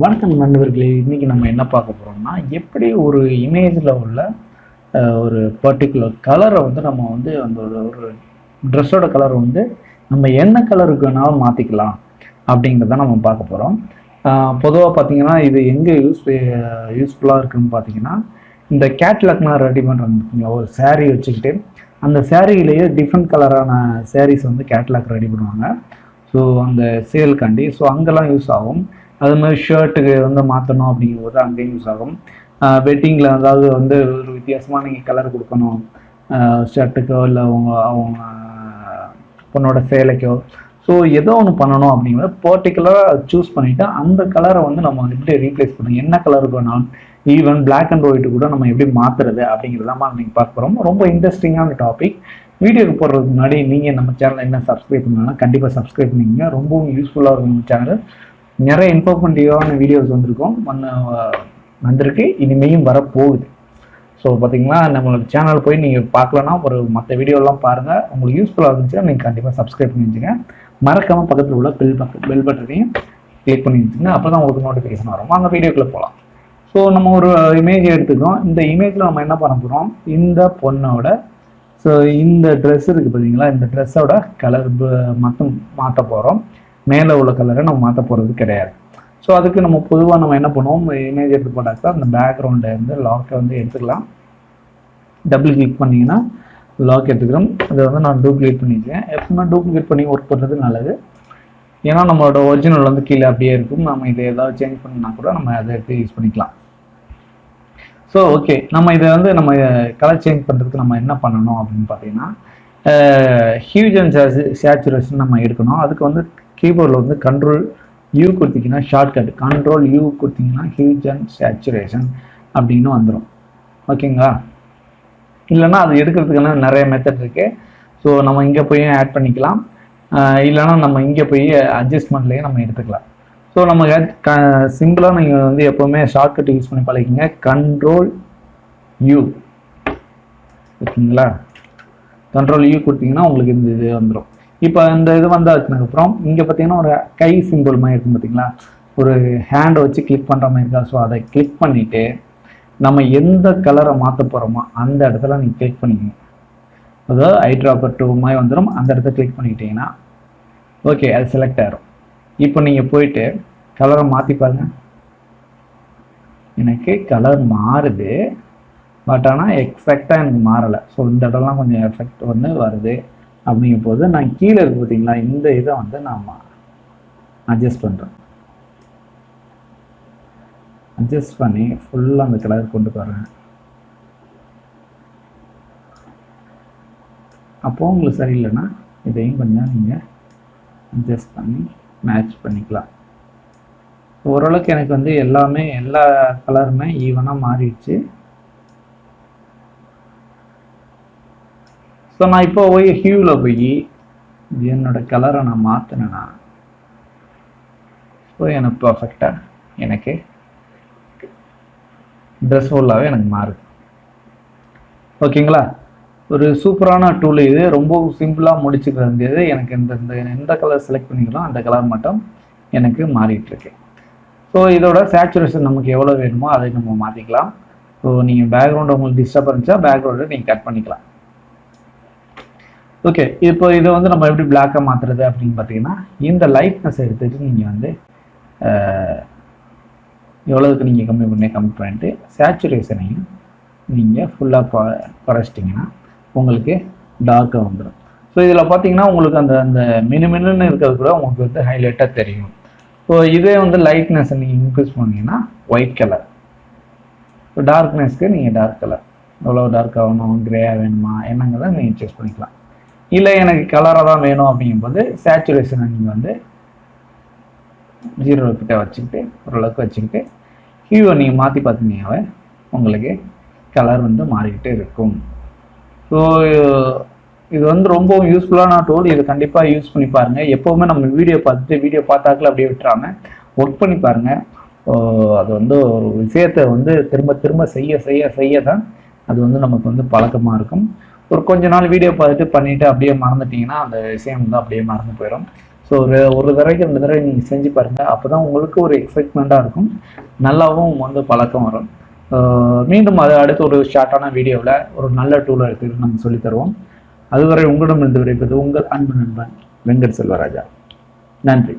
வணக்கம் நண்பர்களே, இன்னைக்கு நம்ம என்ன பார்க்க போறோம்னா, எப்படி ஒரு இமேஜில் உள்ள ஒரு பர்டிகுலர் கலரை வந்து நம்ம வந்து அந்த ஒரு ட்ரெஸ்ஸோட கலரை வந்து நம்ம என்ன கலருக்கு வேணாலும் மாற்றிக்கலாம் அப்படிங்கிறத நம்ம பார்க்க போகிறோம். பொதுவாக பார்த்தீங்கன்னா இது எங்கே யூஸ்ஃபுல்லாக இருக்குன்னு பார்த்தீங்கன்னா, இந்த கேட்லாக்லாம் ரெடி பண்ணுறாங்க. ஒரு சேரீ வச்சுக்கிட்டு அந்த சேரீலேயே டிஃப்ரெண்ட் கலரான சேரீஸ் வந்து கேட்லாக் ரெடி பண்ணுவாங்க. ஸோ அந்த சேல்காண்டி ஸோ அங்கெல்லாம் யூஸ் ஆகும். அது மாதிரி ஷர்ட்டுக்கு வந்து மாற்றணும் அப்படிங்கும்போது அங்கேயும் யூஸ் ஆகும். வெட்டிங்கில் அதாவது வந்து ஒரு வித்தியாசமாக நீங்கள் கலர் கொடுக்கணும் ஷர்ட்டுக்கோ இல்லை அவங்க பொண்ணோட சேலைக்கோ. ஸோ ஏதோ ஒன்று பண்ணணும் அப்படிங்கிறத பர்டிகுலராக சூஸ் பண்ணிவிட்டு அந்த கலரை வந்து நம்ம எப்படி ரீப்ளேஸ் பண்ணணும், என்ன கலருக்கு வேணாலும், ஈவன் பிளாக் அண்ட் ஒயிட்டு கூட நம்ம எப்படி மாற்றுறது அப்படிங்கிறதாம நீங்கள் பார்க்க போகிறோம். ரொம்ப இன்ட்ரெஸ்டிங்கான டாபிக். வீடியோக்கு போடுறதுக்கு முன்னாடி நீங்கள் நம்ம சேனலை என்ன சப்ஸ்கிரைப் பண்ணலாம், கண்டிப்பாக சப்ஸ்கிரைப் பண்ணிக்கங்க. ரொம்பவும் யூஸ்ஃபுல்லாக இருக்கும் நம்ம சேனல். நிறைய இன்ஃபர்மேட்டிவான வீடியோஸ் வந்திருக்கு, இனிமேயும் வரப்போகுது. ஸோ பார்த்தீங்கன்னா நம்மளோட சேனல் போய் நீங்கள் பார்க்கலன்னா ஒரு மற்ற வீடியோலாம் பாருங்கள். உங்களுக்கு யூஸ்ஃபுல்லாக இருந்துச்சுன்னா நீங்கள் கண்டிப்பாக சப்ஸ்கிரைப் பண்ணி வச்சுங்க. மறக்காமல் பக்கத்தில் உள்ள பெல் பட்டனையும் கிளிக் பண்ணி வச்சுங்க. அப்போ தான் உங்களுக்கு நோட்டிஃபிகேஷன் வரும். அந்த வீடியோக்குள்ளே போகலாம். ஸோ நம்ம ஒரு இமேஜ் எடுத்துக்கிறோம். இந்த இமேஜில் நம்ம என்ன பண்ண போகிறோம், இந்த பொண்ணோட ஸோ இந்த ட்ரெஸ் இருக்குது பார்த்தீங்களா, இந்த ட்ரெஸ்ஸோட கலர் மட்டும் மாற்ற போகிறோம். மேலே உள்ள கலரை நம்ம மாற்ற போகிறது கிடையாது. ஸோ அதுக்கு நம்ம பொதுவாக நம்ம என்ன பண்ணுவோம், இமேஜ் எடுத்து போட்டாக்கா அந்த பேக்ரவுண்டை வந்து லாக்கை வந்து எடுத்துக்கலாம். டபுள் கிளிக் பண்ணிங்கன்னா லாக் எடுத்துக்கிறோம். அதை வந்து நான் டூப்ளிகேட் பண்ணிக்கிறேன். எப்பவுமே டூப்ளிகேட் பண்ணி ஒர்க் பண்ணுறது நல்லது. ஏன்னா நம்மளோட ஒரிஜினல் வந்து கீழே அப்படியே இருக்கும். நம்ம இதை ஏதாவது சேஞ்ச் பண்ணால் கூட நம்ம அதை எடுத்து யூஸ் பண்ணிக்கலாம். ஸோ ஓகே, நம்ம இதை வந்து நம்ம கலர் சேஞ்ச் பண்ணுறதுக்கு நம்ம என்ன பண்ணணும் அப்படின்னு பார்த்தீங்கன்னா, ஹியூஜ் அண்ட் சேச்சுரேஷன் நம்ம எடுக்கணும். அதுக்கு வந்து கீபோர்டில் வந்து கண்ட்ரோல் யூ கொடுத்தீங்கன்னா ஷார்ட்கட், கண்ட்ரோல் யூ கொடுத்தீங்கன்னா ஹியூஜ் அண்ட் சேச்சுரேஷன் அப்படின்னு வந்துடும். ஓகேங்களா? இல்லைன்னா அது எடுக்கிறதுக்கான நிறைய மெத்தட் இருக்குது. ஸோ நம்ம இங்கே போய் ஆட் பண்ணிக்கலாம், இல்லைன்னா நம்ம இங்கே போய் அட்ஜஸ்ட்மெண்ட்லேயே நம்ம எடுத்துக்கலாம். ஸோ நம்ம சிம்பிளாக நீங்கள் வந்து எப்போவுமே ஷார்ட்கட் யூஸ் பண்ணி பழகிங்க. கண்ட்ரோல் யூ, ஓகேங்களா? கண்ட்ரோல் யூ கொடுத்தீங்கன்னா உங்களுக்கு இந்த இது வந்துடும். இப்போ இந்த இது வந்ததுக்கப்புறம் இங்கே பார்த்தீங்கன்னா ஒரு கை சிம்பிள் மாதிரி இருக்கும் பார்த்தீங்களா, ஒரு ஹேண்டை வச்சு கிளிக் பண்ணுற மாதிரி இருக்கா. ஸோ அதை கிளிக் பண்ணிவிட்டு நம்ம எந்த கலரை மாற்ற போகிறோமோ அந்த இடத்துல நீங்கள் கிளிக் பண்ணிக்கணும். அதாவது ஐ ட்ராப்பர் 2 மாதிரி வந்துடும். அந்த இடத்த கிளிக் பண்ணிக்கிட்டீங்கன்னா ஓகே, அது செலக்ட் ஆகிடும். இப்போ நீங்கள் போயிட்டு கலரை மாற்றி பாருங்க. எனக்கு கலர் மாறுது, பட் ஆனால் எக்ஸாக்டாக எனக்கு மாறலை. ஸோ இந்த இடம்லாம் கொஞ்சம் எஃபெக்ட் வந்து வருது. அப்படிங்கும் போது நான் கீழே இருக்கு பார்த்தீங்களா, இந்த இதை வந்து நாம் அட்ஜஸ்ட் பண்ணுறேன். அட்ஜஸ்ட் பண்ணி ஃபுல்லாக அந்த கலர் கொண்டு போகிறேன். அப்போது உங்களுக்கு சரியில்லைன்னா இதையும் கொஞ்சம் நீங்கள் அட்ஜஸ்ட் பண்ணி மேட்ச் பண்ணிக்கலாம். ஓரளவுக்கு எனக்கு வந்து எல்லா கலருமே ஈவனாக மாறிடுச்சு. ஸோ நான் இப்போ போய் ஹியூவில் போய் என்னோட கலரை நான் மாற்றினேன்னா ஸோ எனக்கு பர்ஃபெக்டாக எனக்கு ட்ரெஸ் ஃபுல்லாகவே எனக்கு மாறுது. ஓகேங்களா? ஒரு சூப்பரான டூல் இது. ரொம்ப சிம்பிளாக முடிச்சுக்க வேண்டியது. எனக்கு எந்த கலர் செலக்ட் பண்ணிக்கலாம் அந்த கலர் மட்டும் எனக்கு மாறிட்டுருக்கு. ஸோ இதோட சேச்சுரேஷன் நமக்கு எவ்வளோ வேணுமோ அதை நம்ம மாற்றிக்கலாம். ஸோ நீங்கள் பேக்ரவுண்டு உங்களுக்கு டிஸ்டர்ப் இருந்துச்சா பேக்ரவுண்டை நீங்கள் கட் பண்ணிக்கலாம். ஓகே, இப்போ இதை வந்து நம்ம எப்படி பிளாக்காக மாற்றுறது அப்படின்னு பார்த்தீங்கன்னா, இந்த லைட்னஸ் எடுத்துகிட்டு நீங்கள் வந்து எவ்வளோதுக்கு நீங்கள் கம்மி பண்ணிட்டு சேச்சுரேஷனையும் நீங்கள் ஃபுல்லாக குறைச்சிட்டிங்கன்னா உங்களுக்கு டார்க்காக வந்துடும். ஸோ இதில் பார்த்தீங்கன்னா உங்களுக்கு அந்த மினுமினுன்னு இருக்கிறது கூட உங்களுக்கு வந்து ஹைலைட்டாக தெரியும். ஸோ இதே வந்து லைட்னஸை நீங்கள் இன்க்ரீஸ் பண்ணிங்கன்னா ஒயிட் கலர், ஸோ டார்க்னஸ்க்கு நீங்கள் டார்க் கலர் எவ்வளோ டார்க் ஆகணும், கிரேயாக வேணுமா என்னங்கிறத நீங்கள் சூஸ் பண்ணிக்கலாம். இல்லை எனக்கு கலராக தான் வேணும் அப்படிங்கும்போது சேச்சுரேஷனை நீங்கள் வந்து 0 கிட்ட வச்சுக்கிட்டு ஓரளவுக்கு வச்சுக்கிட்டு ஹியூவை நீங்கள் மாற்றி பார்த்தீங்கன்னாவே உங்களுக்கு கலர் வந்து மாறிக்கிட்டே இருக்கும். ஸோ இது வந்து ரொம்ப யூஸ்ஃபுல்லான டூல். இதை கண்டிப்பாக யூஸ் பண்ணி பாருங்கள். எப்போவுமே நம்ம வீடியோ பார்த்தாக்கில் அப்படியே விட்டுறாமல் ஒர்க் பண்ணி பாருங்கள். அது வந்து ஒரு விஷயத்தை வந்து திரும்ப செய்ய தான் அது வந்து நமக்கு வந்து பழக்கமாக இருக்கும். ஒரு கொஞ்ச நாள் வீடியோ பார்த்துட்டு பண்ணிவிட்டு அப்படியே மறந்துட்டிங்கன்னா அந்த விஷயம் வந்து அப்படியே மறந்து போயிடும். ஸோ ஒரு தடவைக்கு 2 தடவை நீங்கள் செஞ்சு பாருங்கள். அப்போ தான் உங்களுக்கு ஒரு எக்ஸைட்மெண்ட்டாக இருக்கும், நல்லாவும் வந்து பழக்கம் வரும். மீண்டும் அது அடுத்து ஒரு ஷார்ட்டான வீடியோவில் ஒரு நல்ல டூலை எடுத்து நம்ம சொல்லித் தருவோம். அதுவரை உங்களிடம் இருந்து விரைப்பது உங்கள் அன்பு நண்பன் வெங்கட் செல்வராஜா. நன்றி.